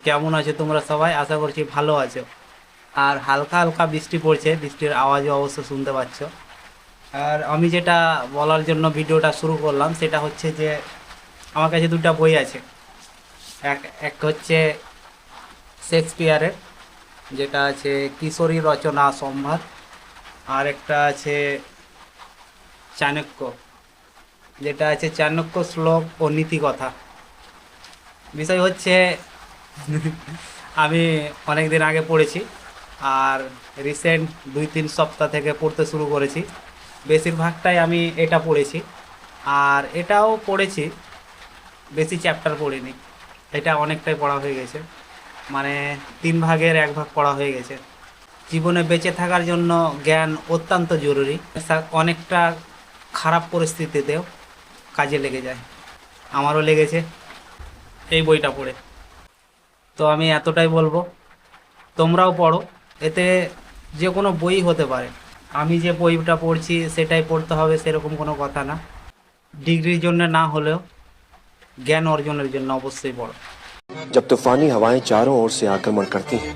কেমন আছো তোমরা সবাই? আশা করছি ভালো আছো। আর হালকা হালকা বৃষ্টি পড়ছে, বৃষ্টির আওয়াজও অবশ্য শুনতে পাচ্ছ। আর আমি যেটা বলার জন্য ভিডিওটা শুরু করলাম সেটা হচ্ছে যে আমার কাছে দুটো বই আছে। এক এক হচ্ছে শেক্সপিয়ারের, যেটা আছে কিশোরী রচনা সম্ভার। আর একটা আছে চাণক্য, যেটা আছে চাণক্য শ্লোক ও নীতিকথা। বিষয় হচ্ছে আমি অনেক দিন আগে পড়েছি, আর রিসেন্ট 2-3 সপ্তাহ থেকে পড়তে শুরু করেছি। বেশিরভাগটাই আমি এটা পড়েছি, আর এটাও পড়েছি, বেশি চ্যাপ্টার পড়িনি। এটা অনেকটাই পড়া হয়ে গেছে, মানে 3 ভাগের 1 ভাগ পড়া হয়ে গেছে। জীবনে বেঁচে থাকার জন্য জ্ঞান অত্যন্ত জরুরি। অনেকটা খারাপ পরিস্থিতিতেও কাজে লেগে যায়, আমারও লেগেছে এই বইটা পড়ে। তো আমি এতটাই বলবো, তোমরাও পড়ো। এতে যে কোনো বই হতে পারে, আমি যে বইটা পড়ছি সেটাই পড়তে হবে সেরকম কোনো কথা না। ডিগ্রির জন্য না হলেও জ্ঞান অর্জনের জন্য অবশ্যই পড়ো। जब तूफानी हवाएं चारों ओर से आक्रमण करती हैं,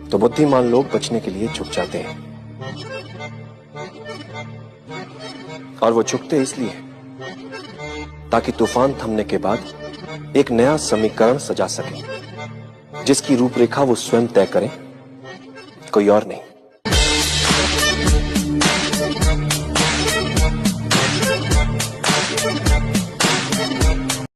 तो बुद्धिमान लोग बचने के लिए झुक जाते हैं। और वो झुकते इसलिए ताकि तूफान थमने के बाद एक नया समीकरण सजा सके, जिसकी रूपरेखा वो स्वयं तय करें, कोई और नहीं।